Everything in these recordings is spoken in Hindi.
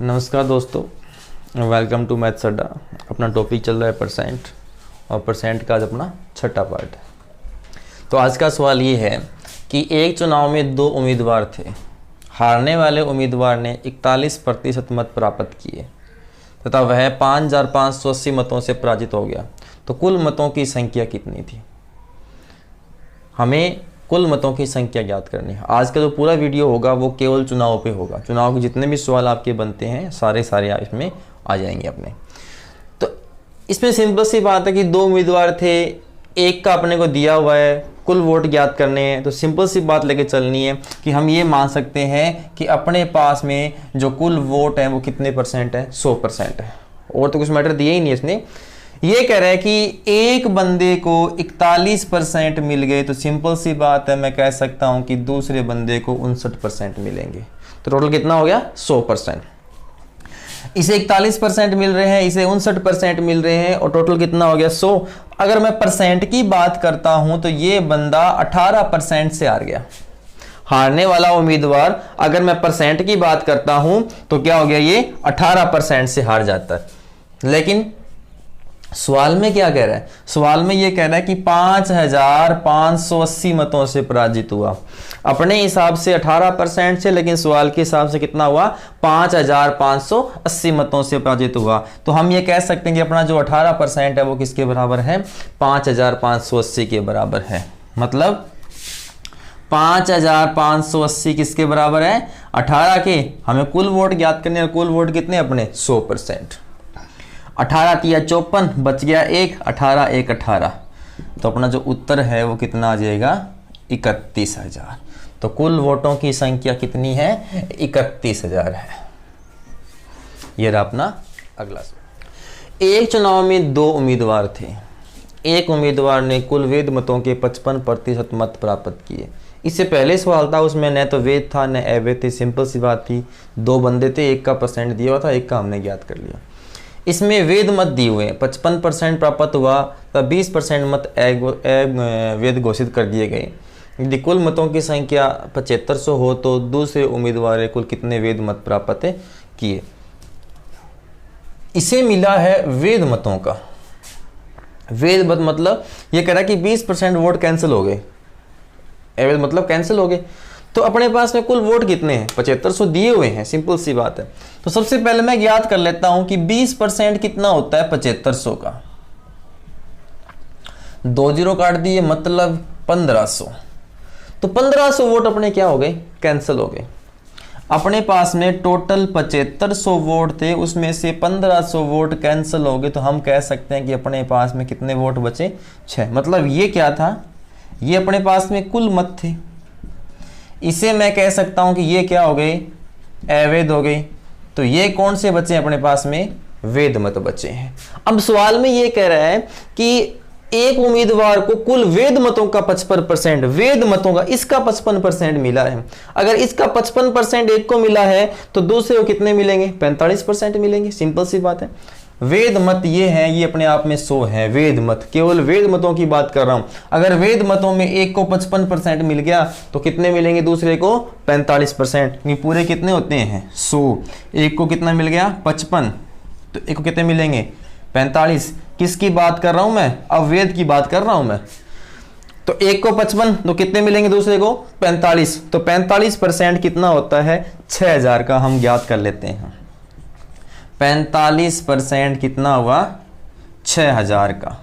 नमस्कार दोस्तों, वेलकम टू मैथ्स अड्डा। अपना टॉपिक चल रहा है परसेंट, और परसेंट का आज अपना छठा पार्ट है। तो आज का सवाल ये है कि एक चुनाव में दो उम्मीदवार थे। हारने वाले उम्मीदवार ने 41% मत प्राप्त किए तथा वह 5580 मतों से पराजित हो गया। तो कुल मतों की संख्या कितनी थी? हमें कुल मतों की संख्या ज्ञात करनी है। आज का जो पूरा वीडियो होगा वो केवल चुनाव पे होगा। चुनाव के जितने भी सवाल आपके बनते हैं सारे इसमें आ जाएंगे अपने। तो इसमें सिंपल सी बात है कि दो उम्मीदवार थे, एक का अपने को दिया हुआ है, कुल वोट ज्ञात करने हैं। तो सिंपल सी बात लेके चलनी है कि हम ये मान सकते हैं कि अपने पास में जो कुल वोट है वो कितने परसेंट है? 100% है। और तो कुछ मैटर दिया ही नहीं इसने। ये कह रहा है कि एक बंदे को 41% मिल गए, तो सिंपल सी बात है मैं कह सकता हूं कि दूसरे बंदे को 59% मिलेंगे। तो टोटल कितना हो गया? 100%। इसे 41% मिल रहे हैं, इसे 59% मिल रहे हैं, और टोटल कितना हो गया? 100। अगर मैं परसेंट की बात करता हूं तो ये बंदा 18% से हार गया। हारने वाला उम्मीदवार, अगर मैं परसेंट की बात करता हूं तो क्या हो गया? ये 18% से हार जाता है। लेकिन सवाल में क्या कह रहा है? सवाल में ये कह रहा है कि 5580 मतों से पराजित हुआ। अपने हिसाब से 18% से, लेकिन सवाल के हिसाब से कितना हुआ? 5580 मतों से पराजित हुआ। तो हम ये कह सकते हैं कि अपना जो 18% है वो किसके बराबर है? 5580 के बराबर है। मतलब 5580 किसके बराबर है? 18 के। हमें कुल वोट ज्ञात करने, और कुल वोट कितने अपने? 100%। 18 तिया 54, बच गया 1, 18 1 18। तो अपना जो उत्तर है वो कितना आ जाएगा? 31,000। तो कुल वोटों की संख्या कितनी है? 31,000 है। ये रहा अपना अगला सवाल। एक चुनाव में दो उम्मीदवार थे। एक उम्मीदवार ने कुल वैध मतों के 55% मत प्राप्त किए। इससे पहले सवाल था, उसमें न तो वैध था न अवैध थे। सिंपल सी बात थी, दो बंदे थे, एक का परसेंट दिया हुआ था, एक का हमने ज्ञात कर लिया। इसमें वैध मत दिए हुए 55% प्राप्त हुआ, तब 20% मत वैध घोषित कर दिए गए। यदि कुल मतों की संख्या 7500 हो तो दूसरे उम्मीदवार ने कुल कितने वैध मत प्राप्त किए? इसे मिला है वैध मतों का। वैध मत मतलब ये कह रहा है कि 20% वोट कैंसिल हो गए, अवैध मतलब कैंसिल हो गए। तो अपने पास में कुल वोट कितने हैं? 7500 दिए हुए हैं। सिंपल सी बात है। तो सबसे पहले मैं ज्ञात कर लेता हूं कि 20% कितना होता है 7500 का। 2 जीरो काट दिए, मतलब 1500। तो 1500 वोट अपने क्या हो गए? कैंसिल हो गए। अपने पास में टोटल 7500 वोट थे, उसमें से 1500 वोट कैंसिल हो गए। तो हम कह सकते हैं कि अपने पास में कितने वोट बचे? 6। मतलब ये क्या था? ये अपने पास में कुल मत थे। इसे मैं कह सकता हूं कि ये क्या हो गए? अवैध हो गए। तो ये कौन से बचे अपने पास में? वैध मत बचे हैं। अब सवाल में ये कह रहा है कि एक उम्मीदवार को कुल वैध मतों का 55%, वैध मतों का इसका 55% मिला है। अगर इसका 55% एक को मिला है तो दूसरे को कितने मिलेंगे? 45% मिलेंगे। सिंपल सी बात है। वैध मत ये है, ये अपने आप में 100 है। वैध मत, केवल वैध मतों की बात कर रहा हूं। अगर वैध मतों में एक को 55% मिल गया तो कितने मिलेंगे दूसरे को? 45%। ये पूरे कितने होते हैं? 100। एक को कितना मिल गया? 55। तो एक को कितने मिलेंगे? 45। किसकी बात कर रहा हूं मैं? अवैध की बात कर रहा हूं मैं। तो एक को 55, तो कितने मिलेंगे दूसरे को? 45। तो 45% कितना होता है? 6000 का। हम ज्ञात कर लेते हैं। 45% कितना हुआ? 6000 का।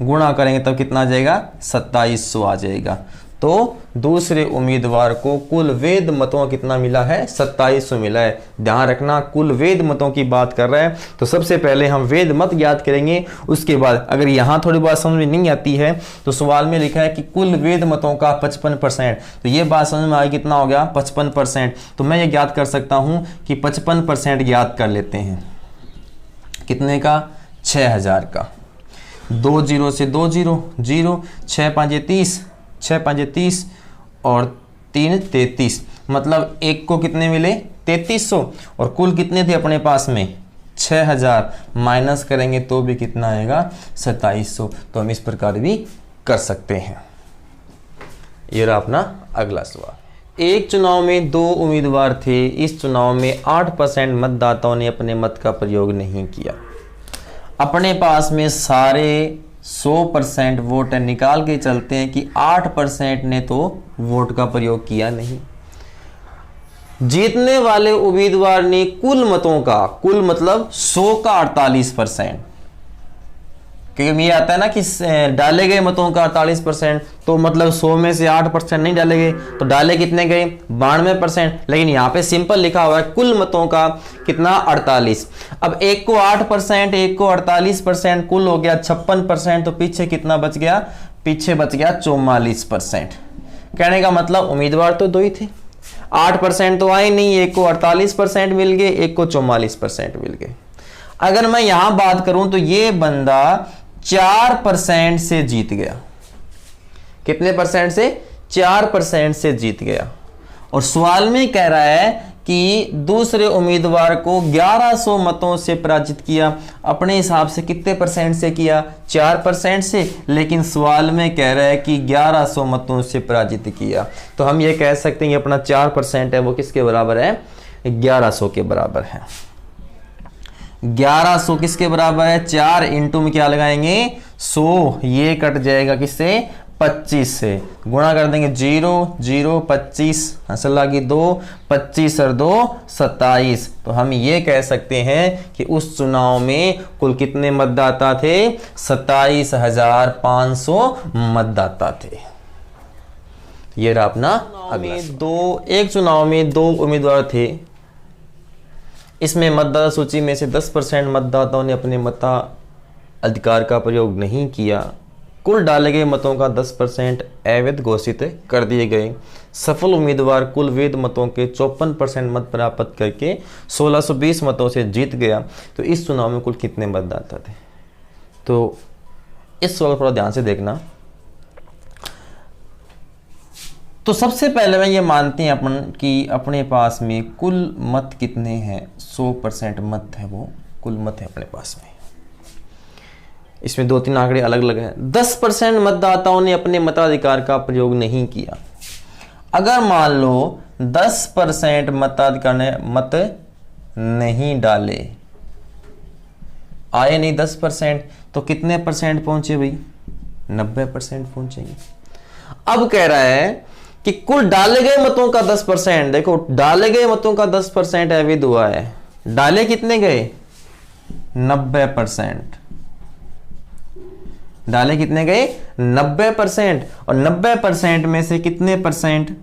गुणा करेंगे तब कितना आ जाएगा? 2700 आ जाएगा। तो दूसरे उम्मीदवार को कुल वैध मतों कितना मिला है? 2700 मिला है। ध्यान रखना, कुल वैध मतों की बात कर रहा है। तो सबसे पहले हम वैध मत ज्ञात करेंगे, उसके बाद अगर यहां थोड़ी बात समझ में नहीं आती है तो सवाल में लिखा है कि कुल वैध मतों का 55%, तो ये बात समझ में आई। कितना हो गया? 55%। तो मैं ये ज्ञात कर सकता हूं कि 55% ज्ञात कर लेते हैं। कितने का? 6000 का। 2 जीरो से 2 जीरो, 0, 6 5 30, 6 5 30 और 3 33। मतलब एक को कितने मिले? 3300। और कुल कितने थे अपने पास में? 6000। माइनस करेंगे तो भी कितना आएगा? 2700। तो हम इस प्रकार भी कर सकते हैं। ये रहा अपना अगला सवाल। एक चुनाव में 2 उम्मीदवार थे, इस चुनाव में 8% मतदाताओं ने अपने मत का प्रयोग नहीं किया। अपने पास में सारे 100% वोट निकाल के चलते हैं कि 8% ने तो वोट का प्रयोग किया नहीं। जीतने वाले उम्मीदवार ने कुल मतों का, कुल मतलब 100 का 48%, क्योंकि ये आता है ना कि डाले गए मतों का 48%, तो मतलब 100 में से 8% नहीं डाले गए, तो डाले कितने गए 92%। लेकिन यहाँ पे सिंपल लिखा हुआ है कुल मतों का कितना 48। अब एक को 8%, एक को 48%, कुल हो गया 56%, तो पीछे कितना बच गया, पीछे बच गया 44%। कहने का मतलब उम्मीदवार तो 2 ही थे, 8% तो आए नहीं, एक को 48% मिल गए, एक को 44% मिल गए। अगर मैं यहां बात करूं तो ये बंदा 4% से जीत गया। कितने परसेंट से? 4% से जीत गया। और सवाल में कह रहा है कि दूसरे उम्मीदवार को 1100 मतों से पराजित किया। अपने हिसाब से कितने परसेंट से किया? 4% से। लेकिन सवाल में कह रहा है कि 1100 मतों से पराजित किया, तो हम ये कह सकते हैं कि अपना 4% है वो किसके बराबर है? 1100 के बराबर है। 1100 किसके बराबर है? 4 इंटू में क्या लगाएंगे? 100। ये कट जाएगा किससे? 25 से। गुणा कर देंगे 0 0 25, हंसल लगी 2, 25 और 2 27। तो हम ये कह सकते हैं कि उस चुनाव में कुल कितने मतदाता थे? 27,500 मतदाता थे। ये रहा अपना अगला। एक चुनाव में 2 उम्मीदवार थे। इसमें मतदाता सूची में से 10% मतदाताओं ने अपने मताधिकार का प्रयोग नहीं किया। कुल डाले गए मतों का 10% अवैध घोषित कर दिए गए। सफल उम्मीदवार कुल वैध मतों के 54% मत प्राप्त करके 1620 मतों से जीत गया। तो इस चुनाव में कुल कितने मतदाता थे? तो इस सवाल पर ध्यान से देखना। तो सबसे पहले मैं ये मानते हैं अपन कि अपने पास में कुल मत कितने हैं? 100% मत है, वो कुल मत है अपने पास में। इसमें 2-3 आंकड़े अलग अलग हैं। 10% मतदाताओं ने अपने मताधिकार का प्रयोग नहीं किया। अगर मान लो 10% मताधिकार ने मत नहीं डाले, आए नहीं 10%, तो कितने परसेंट पहुंचे भाई? 90% पहुंचेंगे। अब कह रहा है कि कुल डाले गए मतों का 10%, देखो डाले गए मतों का 10% अवैध हुआ है। डाले कितने गए? 90%। डाले कितने गए? 90%। और 90% में से कितने परसेंट?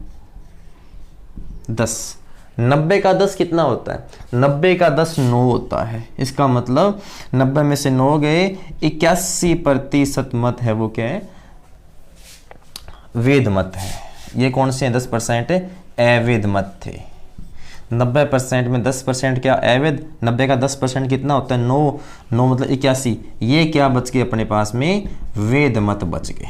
10। 90 का 10 कितना होता है? 90 का 10 9 होता है। इसका मतलब 90 में से 9 गए, 81% मत है वो क्या है? वैध मत है। ये कौन से हैं? 10% अवैध मत थे। 90% में 10% क्या? अवैध। 90 का 10% कितना होता है? 9। 9 मतलब 81। ये क्या बच गए अपने पास में? वैध मत बच गए।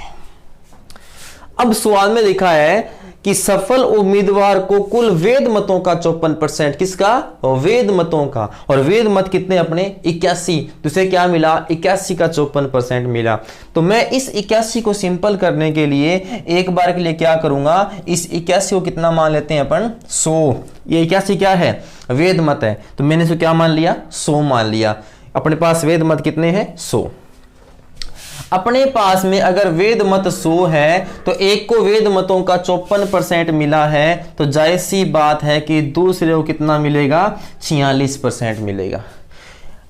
अब सवाल में लिखा है कि सफल उम्मीदवार को कुल वैध मतों का 54%, किसका? वैध मतों का। और वैध मत कितने अपने? 81। तो इसे क्या मिला? 81 का 54% मिला। तो मैं इस 81 को सिंपल करने के लिए एक बार के लिए क्या करूंगा? इस 81 को कितना मान लेते हैं अपन? 100। ये 81 क्या है? वैध मत है। तो मैंने इसे क्या मान लिया? 100 मान लिया। अपने पास वैध मत कितने हैं? 100। अपने पास में अगर वैध मत 100 है तो एक को वैध मतों का 54% मिला है, तो जायज सी बात है कि दूसरे को कितना मिलेगा? 46% मिलेगा।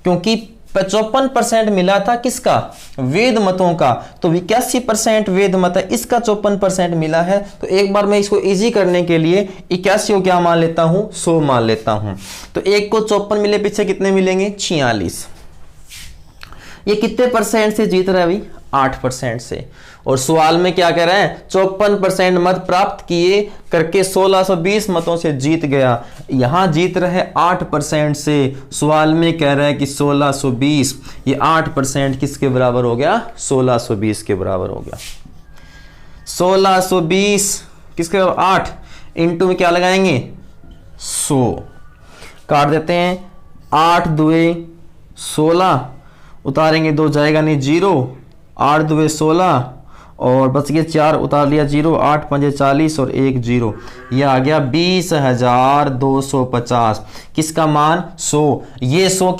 क्योंकि 55% मिला था किसका? वैध मतों का। तो 81% वैध मत है, इसका 54% मिला है। तो एक बार मैं इसको इजी करने के लिए 81 को क्या मान लेता हूं? 100 मान लेता हूं। तो एक को 54 मिले, पीछे कितने मिलेंगे? 46। ये कितने परसेंट से जीत रहा है भाई? 8% से। और सवाल में क्या कह रहा है? 54% मत प्राप्त किए करके 1620 मतों से जीत गया। यहां जीत रहे 8% से। सवाल में कह रहा है कि 1620, ये 8% किसके बराबर हो गया? 1620 के बराबर हो गया। 1620 किसके बराबर? 8 इंटू में क्या लगाएंगे? 100। काट देते हैं। 8 दुए 16, उतारेंगे 2 जाएगा नहीं 0, 8 दुए 16 और बच गए 4, उतार लिया 0, 8 पंजे 40 और 1 0, ये आ गया 20,250। किसका मान 100। ये 100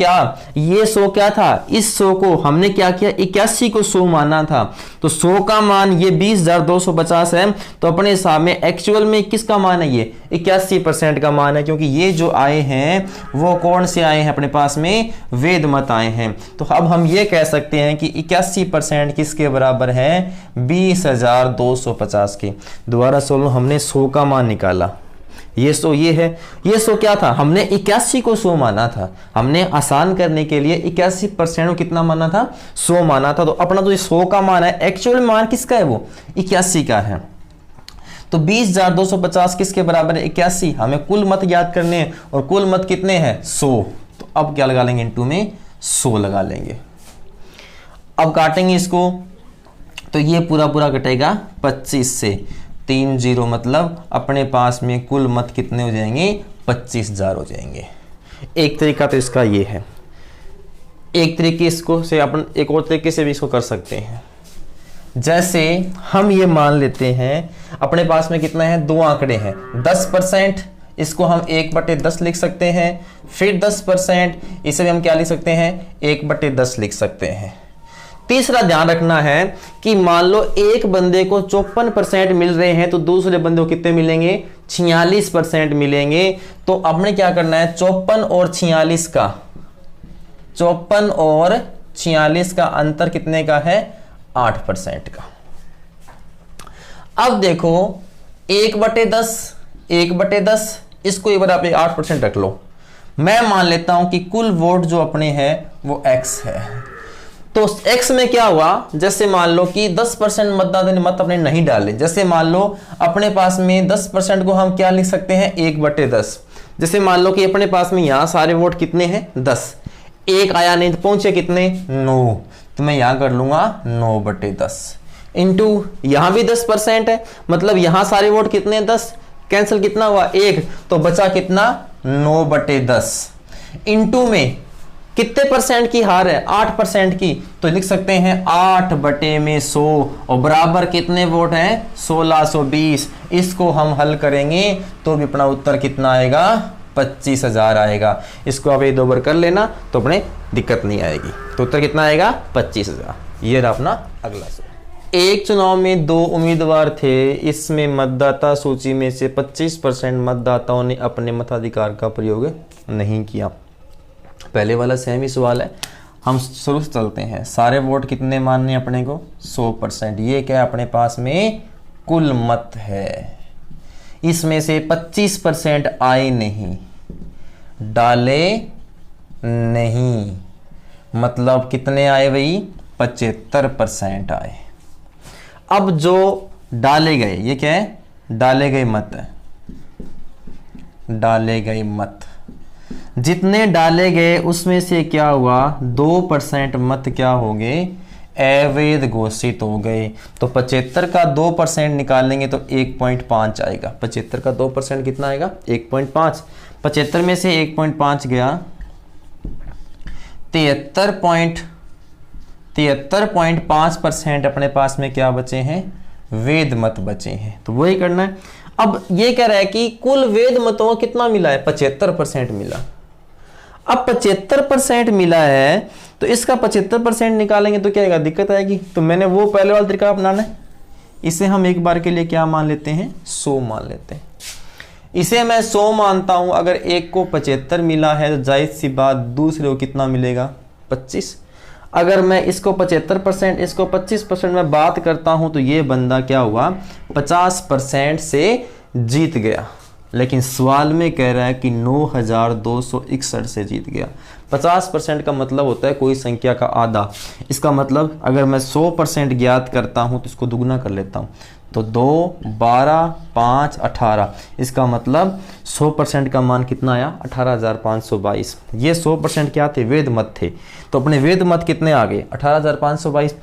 क्या था, इस 100 को हमने क्या किया 81 को 100 माना था, तो 100 का मान ये 20,250 है। तो अपने हिसाब में एक्चुअल में किसका मान है, ये 81% का मान है, क्योंकि ये जो आए हैं वो कौन से आए हैं अपने पास में, वेद मत आए हैं। तो अब हम ये कह सकते हैं कि 81% किसके बराबर है, 20,250 के। दोबारा सोलो, हमने 100 का मान निकाला, ये 100 ये है, ये 100 क्या था, हमने 81 को 100 माना था, हमने आसान करने के लिए 81% को कितना माना था, 100 माना था। तो अपना जो 100 का मान है एक्चुअल मान किसका है, वो 81 का है। तो 20,250 किसके बराबर है, 81। हमें कुल मत याद करने हैं और कुल मत कितने हैं, 100। तो अब क्या लगा लेंगे, इनटू में 100 लगा लेंगे। अब काटेंगे इसको, तो ये पूरा पूरा कटेगा 25 से, 3 0, मतलब अपने पास में कुल मत कितने हो जाएंगे, 25,000 हो जाएंगे। एक तरीका तो इसका ये है, एक तरीके इसको से अपन एक और तरीके से भी इसको कर सकते हैं। जैसे हम ये मान लेते हैं अपने पास में कितना है, 2 आंकड़े हैं, 10%, इसको हम 1/10 लिख सकते हैं, फिर 10%, इसे भी हम क्या लिख सकते हैं, 1/10 लिख सकते हैं। तीसरा ध्यान रखना है कि मान लो एक बंदे को 54% मिल रहे हैं, तो दूसरे बंदे को कितने मिलेंगे, 46% मिलेंगे। तो आपने क्या करना है, 54 और 46 का अंतर कितने का है, 8% का। अब देखो 1/10 इसको एक बार आप 8% रख लो। मैं मान लेता हूं कि कुल वोट जो अपने हैं वो x है। तो x में क्या हुआ, जैसे मान लो कि 10% मतदाता ने मत अपने नहीं डाले, जैसे मान लो अपने पास में 10% को हम क्या लिख सकते हैं, 1/10। जैसे मान लो कि अपने पास में यहां सारे वोट कितने हैं, 10, एक आया नहीं तो पहुंचे कितने, 9, तो मैं यहां कर लूंगा 9/10 इंटू यहां भी 10% है, मतलब यहां सारे वोट कितने, 10, कैंसिल कितना हुआ, 1, तो बचा कितना, 9/10 इंटू में कितने परसेंट की हार है, 8% की, तो लिख सकते हैं 8/100 और बराबर कितने वोट हैं, 1620। इसको हम हल करेंगे तो भी अपना उत्तर कितना आएगा, 25,000 आएगा। इसको आप 2 बार कर लेना तो अपने दिक्कत नहीं आएगी। तो उत्तर कितना आएगा, 25,000। ये रहा अपना अगला सवाल। एक चुनाव में 2 उम्मीदवार थे, इसमें मतदाता सूची में से 25% मतदाताओं ने अपने मताधिकार का प्रयोग नहीं किया। पहले वाला सेम ही सवाल है, हम शुरू से चलते हैं। सारे वोट कितने मानने अपने को, 100%। ये क्या अपने पास में कुल मत है, इसमें से 25% आए नहीं, डाले नहीं, मतलब कितने आए भाई, 75% आए। अब जो डाले गए, ये क्या है, डाले गए मत है, डाले गए मत, जितने डाले गए उसमें से क्या हुआ, 2% मत क्या हो गए, अवैध घोषित हो गए। तो 75 का 2% निकालेंगे तो 1.5 आएगा। 75 का 2% कितना आएगा, 1.5। 75 में से 1.5 गया, 73.5% अपने पास में क्या बचे हैं, वेद मत बचे हैं। तो वही करना है। अब ये कह रहा है कि कुल वेद मतों कितना मिला है, 75% मिला। अब 75% मिला है तो इसका 75% निकालेंगे तो क्या आएगा, दिक्कत आएगी। तो मैंने वो पहले वाला तरीका अपनाना है। इसे हम एक बार के लिए क्या मान लेते हैं, 100 मान लेते हैं। इसे मैं 100 मानता हूं। अगर एक को 75 मिला है तो जाहिर सी बात दूसरे को कितना मिलेगा, 25। अगर मैं इसको 75%, इसको 25% में बात करता हूं तो ये बंदा क्या हुआ, 50% से जीत गया। लेकिन सवाल में कह रहा है कि 9,261 से जीत गया। 50% का मतलब होता है कोई संख्या का आधा। इसका मतलब अगर मैं 100% ज्ञात करता हूं तो इसको दुगना कर लेता हूं, तो 2, 12, 5, 18। इसका मतलब 100% का मान कितना आया, 18,522। ये 100% क्या थे, वेद मत थे। तो अपने वेद मत कितने आ गए, 18,522।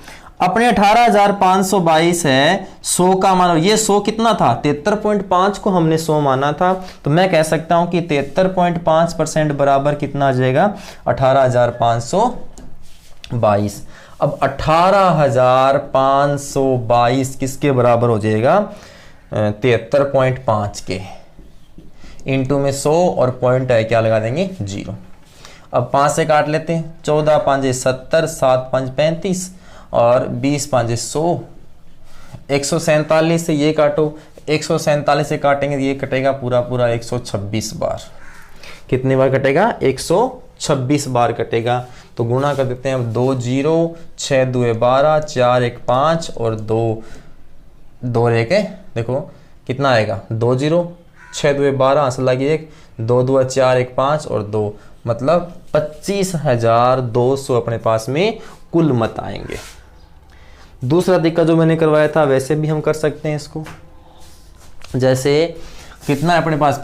अपने 18,522 है 100 का मान, और ये 100 कितना था, 73.5 को हमने 100 माना था। तो मैं कह सकता हूं कि 73.5% बराबर कितना आ जाएगा, 18,522। 22। अब 18,522 किसके बराबर हो जाएगा? 73.5 के। इंटू में 100 और पॉइंट है क्या लगा देंगे? 0। अब 5 से काट लेते हैं। 14 5 70, 7 5 35 और 20 5 100। 147 से ये काटो, 147 से काटेंगे ये कटेगा पूरा पूरा 126 बार। कितनी बार कटेगा? 126 बार कटेगा। तो गुणा कर देते हैं अब 2 0, 6 2 12, 4 1 5 और 2 2 रह के देखो कितना आएगा? 2 0, 6 2 12, असल लगी 1, 2 2 4 1 5 और 2, मतलब 25,200 अपने पास में कुल मत आएंगे। दूसरा तरीका जो मैंने करवाया था वैसे भी हम कर सकते हैं इसको। जैसे कितना है अपने पास?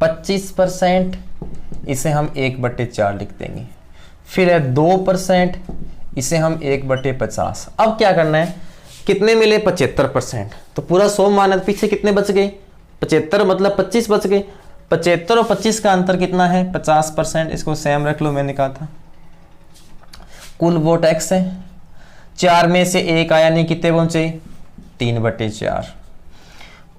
25%, इसे हम 1/4 लिख देंगे। फिर है 2%, इसे हम 1/50। अब क्या करना है? कितने मिले? 75%। तो पूरा 100 माना, पीछे कितने बच गए? 75, मतलब 25 बच गए। 75 और 25 का अंतर कितना है? 50%। इसको सेम रख लो, मैंने कहा था। कुल वोट x है। 4 में से 1 आया नहीं, कितने पहुंचे? 3/4।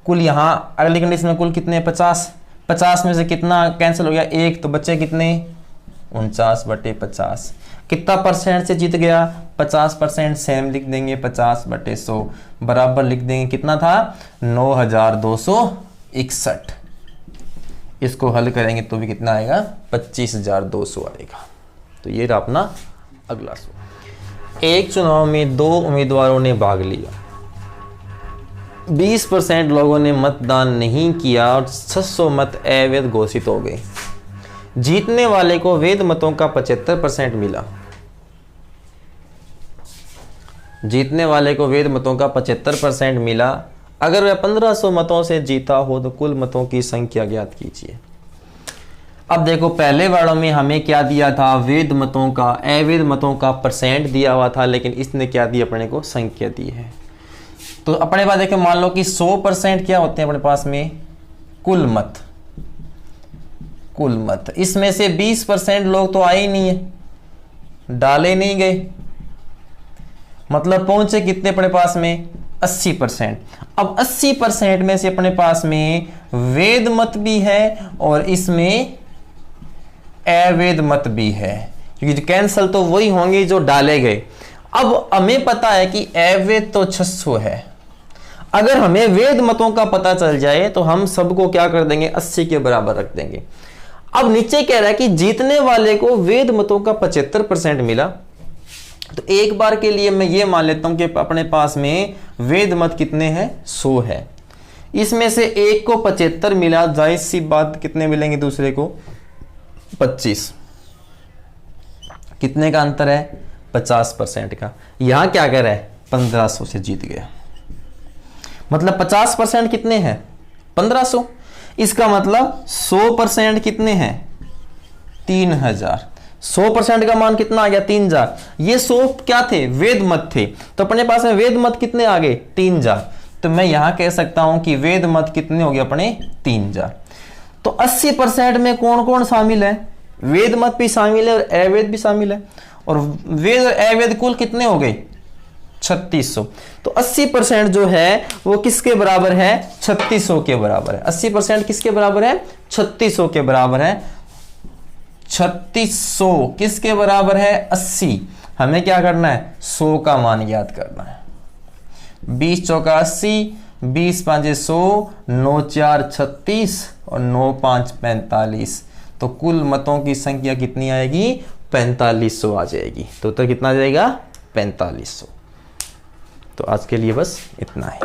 कुल यहां अगली कंडीशन में कुल कितने? 50। 50 में से कितना कैंसिल हो गया? 1, तो बचे कितने? 49/50। कितना परसेंट से जीत गया? 50%। सेम लिख देंगे 50/100 बराबर लिख देंगे कितना था? 9,261। इसको हल करेंगे तो भी कितना आएगा? 25,200 आएगा। तो ये रहा अपना अगला सवाल। एक चुनाव में 2 उम्मीदवारों ने भाग लिया, 20% लोगों ने मतदान नहीं किया और 600 मत अवैध घोषित हो गए। जीतने वाले को वैध मतों का 75% मिला। जीतने वाले को वैध मतों का 75% मिला। अगर वह 1500 मतों से जीता हो तो कुल मतों की संख्या ज्ञात कीजिए। अब देखो पहले वालों में हमें क्या दिया था? वैध मतों का, अवैध मतों का परसेंट दिया हुआ था, लेकिन इसने क्या दी? अपने को संख्या दी है। तो अपने पास देखो मान लो कि 100% क्या होते हैं अपने पास में? कुल मत। कुल मत, इसमें से 20% लोग तो आए ही नहीं है, डाले नहीं गए, मतलब पहुंचे कितने अपने पास में? 80%। अब 80% में से अपने पास में वैध मत भी है और इसमें अवैध मत भी है, क्योंकि कैंसल तो वही होंगे जो डाले गए। अब हमें पता है कि अवैध तो 600 है। अगर हमें वैध मतों का पता चल जाए तो हम सबको क्या कर देंगे? 80 के बराबर रख देंगे। अब नीचे कह रहा है कि जीतने वाले को वैध मतों का 75% मिला। तो एक बार के लिए मैं ये मान लेता हूं कि अपने पास में वैध मत कितने हैं? 100 है। इसमें से एक को 75 मिला, जाहिर सी बात कितने मिलेंगे दूसरे को? 25। कितने का अंतर है? 50% का। यहां क्या कर रहा है? 1500 से जीत गया। मतलब 50% कितने हैं? 1500। इसका मतलब 100% कितने हैं? 3000। 100% का मान कितना आ गया? 3000। ये 100 क्या थे? वैध मत थे। तो अपने पास में वैध मत कितने आ गए? 3000। तो मैं यहां कह सकता हूं कि वैध मत कितने हो गए अपने? 3000। तो 80% में कौन कौन शामिल है? वैध मत भी शामिल है और अवैध भी शामिल है। और वैध और अवैध कुल कितने हो गए? 3600। तो 80% जो है वो किसके बराबर है? 3600 के बराबर है। 80% किसके बराबर है? 3600 के बराबर है। 3600 किसके बराबर है? 80। हमें क्या करना है? 100 का मान याद करना है। 20 चौका 80, 20 5 100, 9 4 36 और 9 5 45। तो कुल मतों की संख्या कितनी आएगी? 4500 आ जाएगी। तो उत्तर कितना आ जाएगा? 4500। तो आज के लिए बस इतना है।